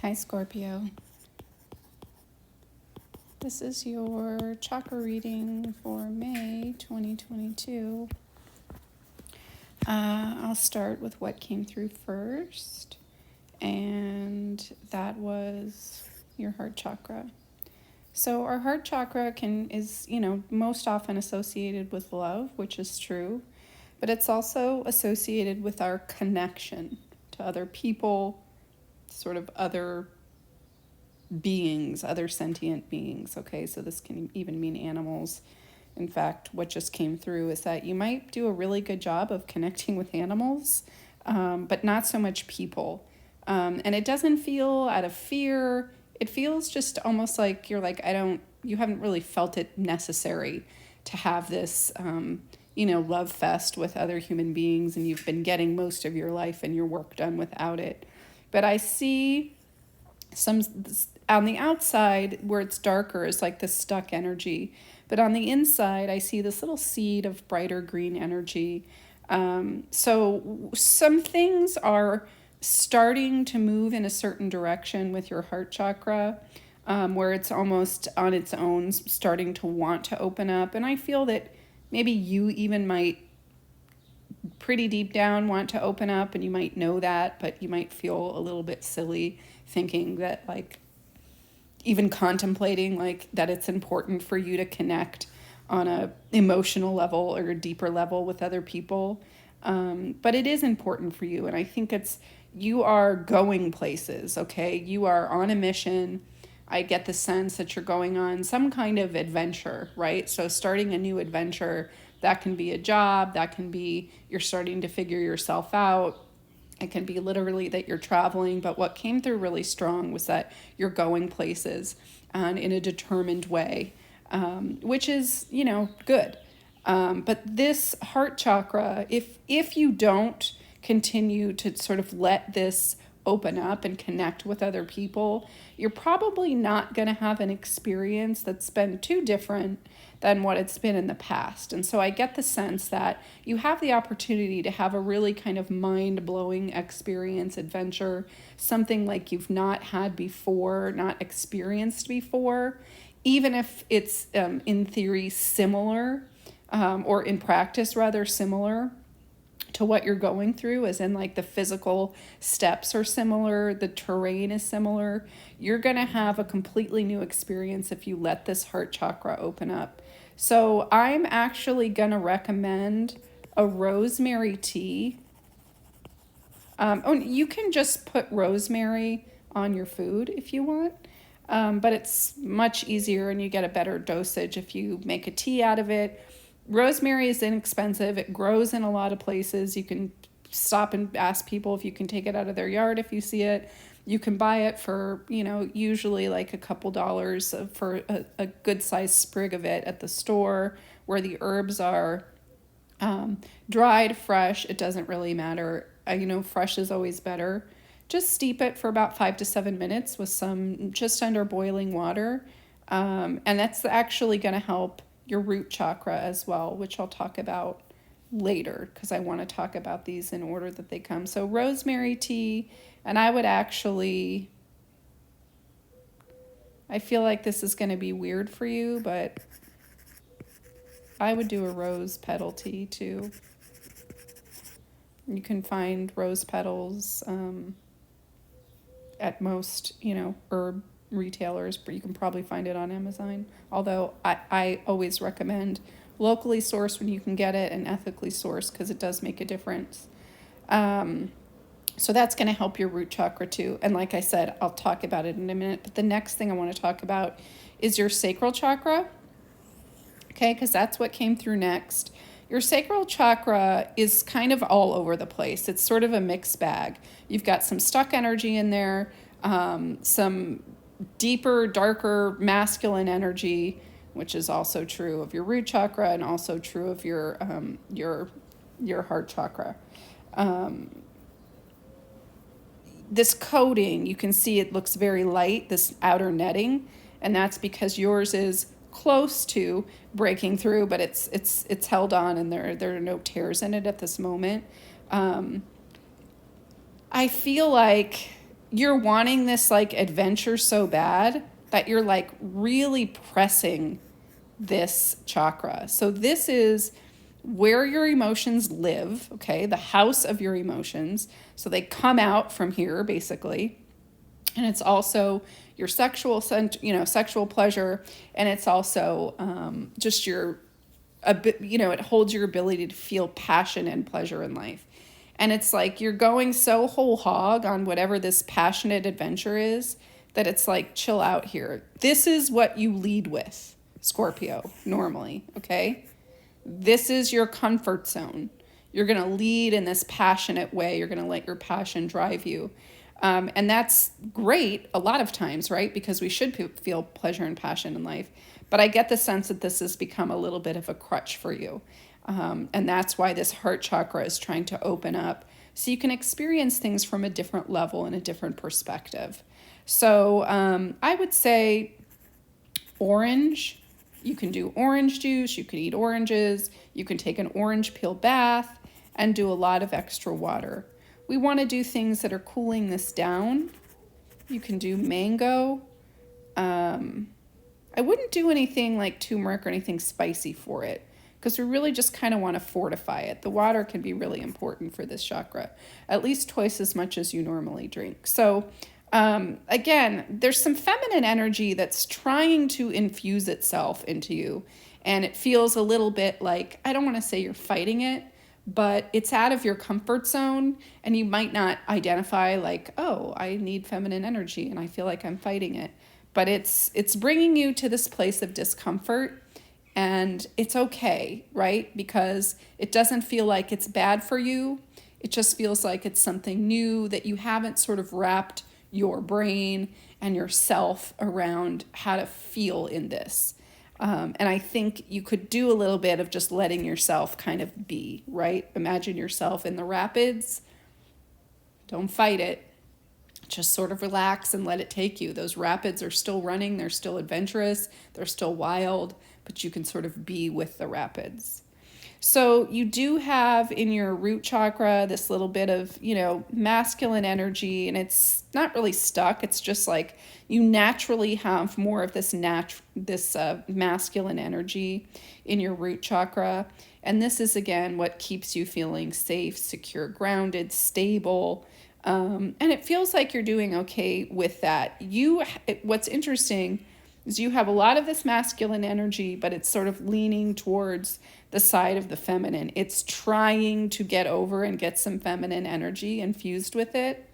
Hi, Scorpio. This is your chakra reading for May 2022. I'll start with what came through first, and that was your heart chakra. So our heart chakra is most often associated with love, which is true, but it's also associated with our connection to other people, sort of other beings, other sentient beings. Okay, so this can even mean animals. In fact, what just came through is that you might do a really good job of connecting with animals, but not so much people. And it doesn't feel out of fear. It feels just almost like you're like, you haven't really felt it necessary to have this, love fest with other human beings, and you've been getting most of your life and your work done without it. But I see some on the outside where it's darker is like this stuck energy, but on the inside I see this little seed of brighter green energy. So some things are starting to move in a certain direction with your heart chakra, where it's almost on its own starting to want to open up. And I feel that maybe you even might pretty deep down want to open up, and you might know that, but you might feel a little bit silly thinking that, like, even contemplating like that it's important for you to connect on a emotional level or a deeper level with other people. But it is important for you, and I think you are going places. Okay, you are on a mission. I get the sense that you're going on some kind of adventure, right? So starting a new adventure, that can be a job, that can be you're starting to figure yourself out. It can be literally that you're traveling, but what came through really strong was that you're going places and in a determined way, which is, good. But this heart chakra, if you don't continue to sort of let this open up and connect with other people, you're probably not going to have an experience that's been too different than what it's been in the past. And so I get the sense that you have the opportunity to have a really kind of mind-blowing experience, adventure, something like you've not had before, not experienced before, even if it's in theory similar, or in practice rather similar to what you're going through, as in like the physical steps are similar, the terrain is similar. You're going to have a completely new experience if you let this heart chakra open up. So I'm actually going to recommend a rosemary tea. You can just put rosemary on your food if you want, but it's much easier and you get a better dosage if you make a tea out of it. Rosemary is inexpensive. It grows in a lot of places. You can stop and ask people if you can take it out of their yard if you see it. You can buy it for, usually like a couple dollars for a good sized sprig of it at the store where the herbs are dried, fresh. It doesn't really matter. Fresh is always better. Just steep it for about 5 to 7 minutes with some just under boiling water. And that's actually going to help your root chakra as well, which I'll talk about later because I want to talk about these in order that they come. So rosemary tea, and I feel like this is going to be weird for you, but I would do a rose petal tea too. You can find rose petals at most, herb retailers, but you can probably find it on Amazon. Although I always recommend locally sourced when you can get it and ethically sourced because it does make a difference. So that's going to help your root chakra too. And like I said, I'll talk about it in a minute. But the next thing I want to talk about is your sacral chakra. Okay, because that's what came through next. Your sacral chakra is kind of all over the place. It's sort of a mixed bag. You've got some stuck energy in there, some deeper, darker, masculine energy, which is also true of your root chakra and also true of your heart chakra. This coating, you can see it looks very light, this outer netting, and that's because yours is close to breaking through, but it's held on, and there are no tears in it at this moment. I feel like you're wanting this like adventure so bad that you're like really pressing this chakra. So this is where your emotions live, okay? The house of your emotions. So they come out from here basically. And it's also your sexual, sexual pleasure, and it's also just your, it holds your ability to feel passion and pleasure in life. And it's like you're going so whole hog on whatever this passionate adventure is that it's like, chill out here. This is what you lead with, Scorpio, normally, okay? This is your comfort zone. You're going to lead in this passionate way. You're going to let your passion drive you. And that's great a lot of times, right? Because we should feel pleasure and passion in life. But I get the sense that this has become a little bit of a crutch for you. And that's why this heart chakra is trying to open up so you can experience things from a different level and a different perspective. So I would say orange. You can do orange juice. You could eat oranges. You can take an orange peel bath and do a lot of extra water. We want to do things that are cooling this down. You can do mango. I wouldn't do anything like turmeric or anything spicy for it because we really just kind of want to fortify it. The water can be really important for this chakra, at least twice as much as you normally drink. So again, there's some feminine energy that's trying to infuse itself into you. And it feels a little bit like, I don't want to say you're fighting it, but it's out of your comfort zone, and you might not identify like, oh, I need feminine energy and I feel like I'm fighting it. But it's bringing you to this place of discomfort, and it's okay, right? Because it doesn't feel like it's bad for you. It just feels like it's something new that you haven't sort of wrapped your brain and yourself around how to feel in this. And I think you could do a little bit of just letting yourself kind of be, right? Imagine yourself in the rapids. Don't fight it. Just sort of relax and let it take you. Those rapids are still running. They're still adventurous. They're still wild, but you can sort of be with the rapids. So you do have in your root chakra this little bit of, masculine energy, and it's not really stuck. It's just like you naturally have more of this masculine energy in your root chakra. And this is, again, what keeps you feeling safe, secure, grounded, stable. And it feels like you're doing okay with that. What's interesting is you have a lot of this masculine energy, but it's sort of leaning towards the side of the feminine. It's trying to get over and get some feminine energy infused with it.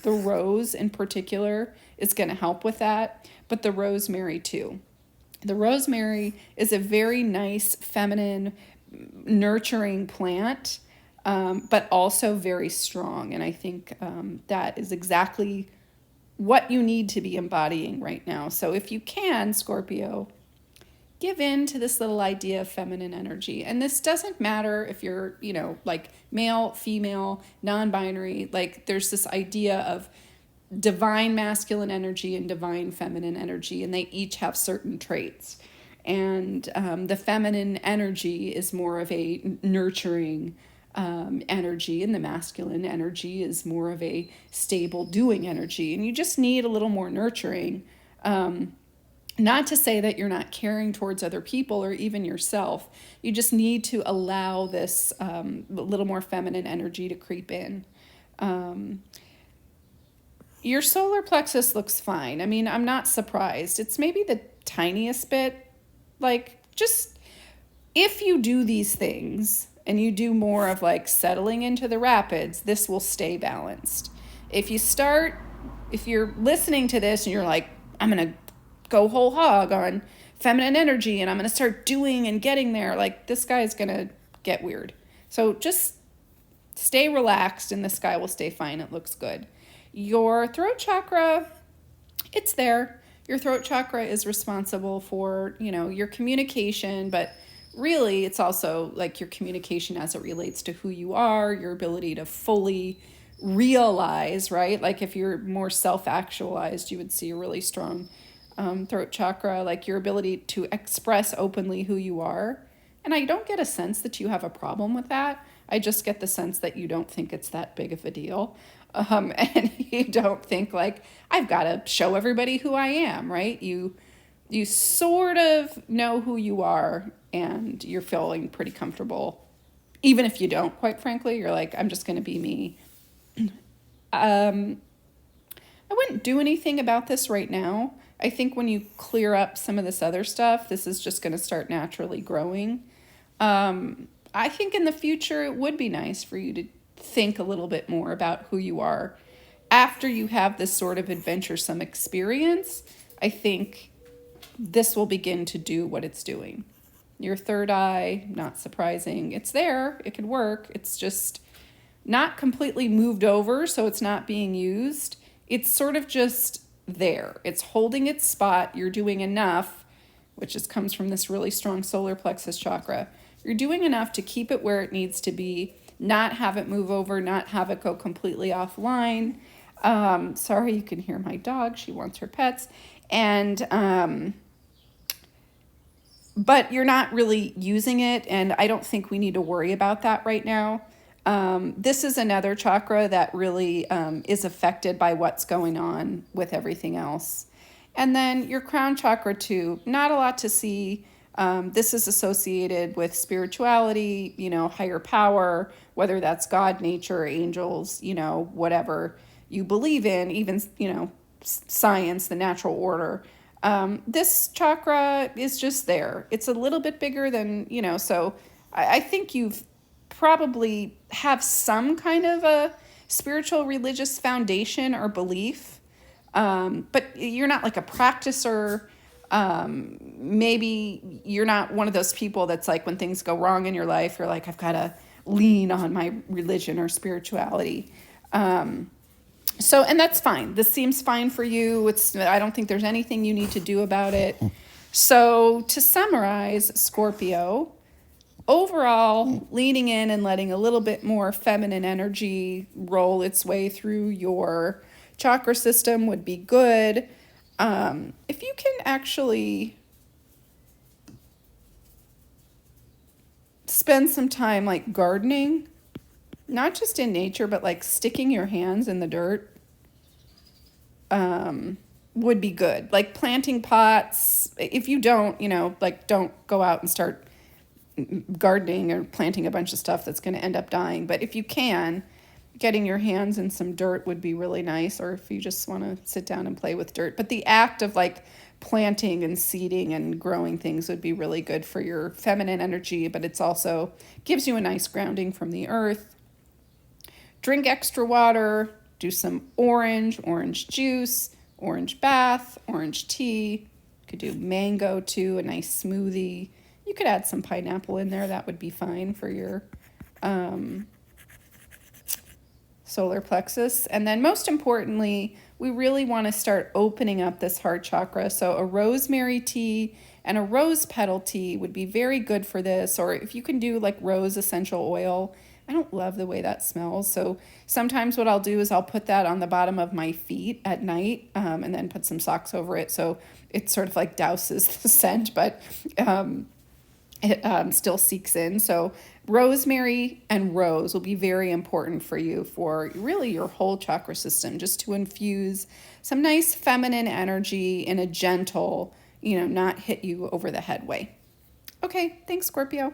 The rose in particular is going to help with that, but the rosemary too. The rosemary is a very nice feminine nurturing plant, but also very strong. And I think that is exactly what you need to be embodying right now. So if you can, Scorpio, give in to this little idea of feminine energy. And this doesn't matter if you're, like male, female, non-binary. Like there's this idea of divine masculine energy and divine feminine energy, and they each have certain traits. And the feminine energy is more of a nurturing energy, and the masculine energy is more of a stable doing energy. And you just need a little more nurturing. Not to say that you're not caring towards other people or even yourself. You just need to allow this little more feminine energy to creep in. Your solar plexus looks fine. I mean, I'm not surprised. It's maybe the tiniest bit. Like, just if you do these things and you do more of like settling into the rapids, this will stay balanced. If you're listening to this and you're like, I'm going to go whole hog on feminine energy and I'm going to start doing and getting there, like this guy is going to get weird. So just stay relaxed and this guy will stay fine. It looks good. Your throat chakra, it's there. Your throat chakra is responsible for, your communication, but really it's also like your communication as it relates to who you are, your ability to fully realize, right? Like if you're more self-actualized, you would see a really strong throat chakra, like your ability to express openly who you are. And I don't get a sense that you have a problem with that. I just get the sense that you don't think it's that big of a deal. And you don't think like, I've got to show everybody who I am, right? You sort of know who you are and you're feeling pretty comfortable. Even if you don't, quite frankly, you're like, I'm just going to be me. I wouldn't do anything about this right now. I think when you clear up some of this other stuff, this is just going to start naturally growing. I think in the future, it would be nice for you to think a little bit more about who you are. After you have this sort of adventuresome experience, I think this will begin to do what it's doing. Your third eye, not surprising. It's there, it could work. It's just not completely moved over, so it's not being used. It's sort of just there. It's holding its spot. You're doing enough, which comes from this really strong solar plexus chakra. You're doing enough to keep it where it needs to be, not have it move over, not have it go completely offline. Sorry, you can hear my dog. She wants her pets. But you're not really using it, and I don't think we need to worry about that right now. This is another chakra that really is affected by what's going on with everything else. And then your crown chakra too, not a lot to see. This is associated with spirituality, higher power, whether that's God, nature, angels, whatever you believe in, even, science, the natural order. This chakra is just there. It's a little bit bigger than, so I think you've probably have some kind of a spiritual religious foundation or belief, but you're not like a practicer. Maybe you're not one of those people that's like when things go wrong in your life, you're like, I've got to lean on my religion or spirituality. And that's fine. This seems fine for you. I don't think there's anything you need to do about it. So to summarize, Scorpio, overall, leaning in and letting a little bit more feminine energy roll its way through your chakra system would be good. If you can actually spend some time like gardening, not just in nature, but like sticking your hands in the dirt, would be good. Like planting pots. If you don't, don't go out and start gardening or planting a bunch of stuff that's going to end up dying. But if you can, getting your hands in some dirt would be really nice. Or if you just want to sit down and play with dirt. But the act of like planting and seeding and growing things would be really good for your feminine energy. But it's also gives you a nice grounding from the earth. Drink extra water. Do some orange juice, orange bath, orange tea. You could do mango too, a nice smoothie. You could add some pineapple in there. That would be fine for your solar plexus. And then most importantly, we really want to start opening up this heart chakra. So a rosemary tea and a rose petal tea would be very good for this. Or if you can do like rose essential oil. I don't love the way that smells. So sometimes what I'll do is I'll put that on the bottom of my feet at night and then put some socks over it. So it sort of like douses the scent, but it still seeks in. So rosemary and rose will be very important for you for really your whole chakra system, just to infuse some nice feminine energy in a gentle, not hit you over the head way. Okay, thanks, Scorpio.